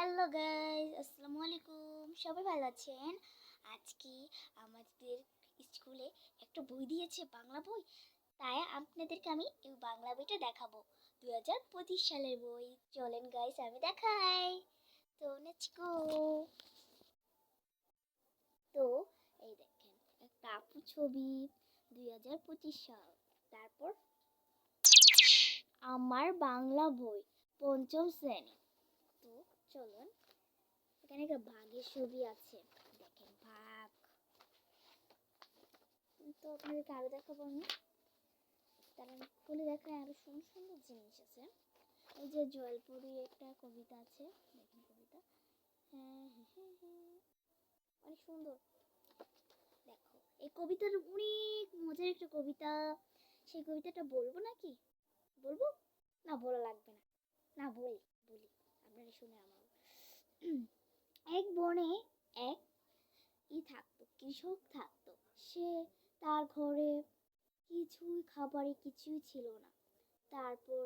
Hello guys, আসসালামু আলাইকুম। সবাই ভালো আছেন? আজকে আমাদের স্কুলে একটা বই দিয়েছে, বাংলা বই। তাই আপনাদেরকে আমি এই বাংলা বইটা দেখাবো। 2025 সালের বই। চলেন গাইস, আমি দেখাই। তো লেটস গো। তো এই দেখেন, একটা আপু ছবি, 2025 সাল। তারপর আমার বাংলা বই, পঞ্চম শ্রেণী। তো চলুন, এখানে একটা বাঘের ছবি আছে। দেখেন বাঘ। তো আপনাদেরকে আরো দেখাবো আমি। তার আমি খুলে দেখায়, আরো সুন্দর সুন্দর জিনিস আছে। এই যে জলপুরি একটা কবিতা আছে, দেখেন কবিতা। হ্যাঁ হ্যাঁ হ্যাঁ হ্যাঁ, অনেক সুন্দর। দেখো, এই কবিতার অনেক মজার একটা কবিতা। সেই কবিতাটা বলবো নাকি? বলবো? না, বলা লাগবে না। না, বলি বলি, আপনারা শুনে আমার। এক বনে এক থাকতো, কৃষক থাকতো। সে তার ঘরে কিছুই ছিল না। তারপর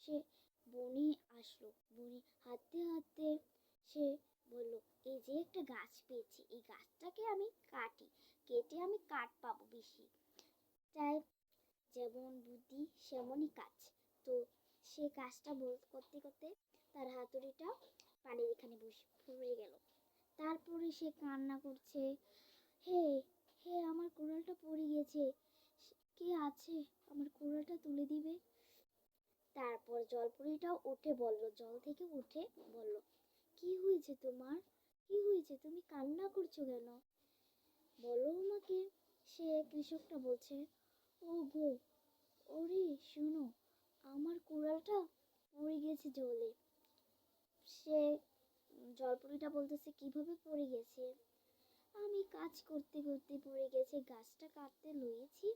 সে বনি আসলো। বনি হাঁটতে হাঁটতে সে বলল, এই যে একটা গাছ পেয়েছি, এই গাছটাকে আমি কাটি, কেটে আমি কাঠ পাবো বেশি। তাই যেমন বুদ্ধি সেমনই কাজ। তো সে কাজটা করতে করতে তার হাতুড়িটা পানির এখানে বসে পড়ে গেল। তারপরে সে কান্না করছে, হে হে, আমার কুড়ালটা পড়ে গেছে, কে আছে আমার কুড়ালটা তুলে দিবে? তারপর জলপরীটাও উঠে বলল, জল থেকে উঠে বলল, কি হয়েছে তোমার? কি হয়েছে, তুমি কান্না করছো কেন? বলো আমাকে। সে কৃষকটা বলছে, ও গো, ওরে শুনো, আমার কুড়ালটা পড়ে গেছে জলে। সে জলপরীটা বলতেছে, কিভাবে পড়ে গেছে? আমি কাজ করতে করতে পড়ে গেছে, গাছটা কাটতে লয়েছি,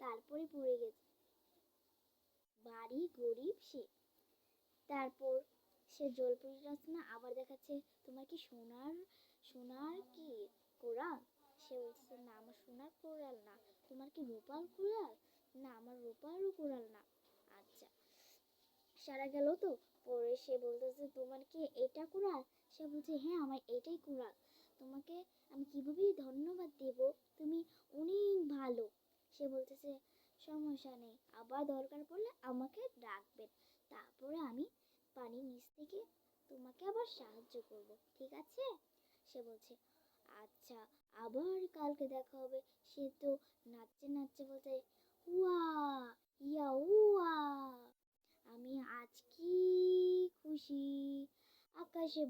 তারপরে পড়ে গেছে। বাড়ি গরিব সে। তারপর সে জলপরীটা না আবার দেখাচ্ছে, তোমার কি সোনার সোনার কি কোরাল? সে বলছে, না আমার সোনার কোরাল না। তোমার কি রূপার কোরাল? না আমার রূপারও কোরাল না। আচ্ছা, সারা গেল তো। পরে সে বলতেছে, তোমার কি এটা কোরাল? সে বলছে, হ্যাঁ আমার এটাই কোরাল। তোমাকে আমি কিভাবে ধন্যবাদ দেব, তুমি অনেক ভালো। সে বলতেছে, সমস্যা নেই, আবার দরকার পড়লে আমাকে ডাকবেন, তারপরে আমি পানির নিচ থেকে তোমাকে আবার সাহায্য করব, ঠিক আছে? সে বলছে, আচ্ছা, আবার কালকে দেখা হবে। সে তো নাচতে নাচতে বলছে, উয়া ইয়া উয়া, আমি আজ কি খুশি, আকাশে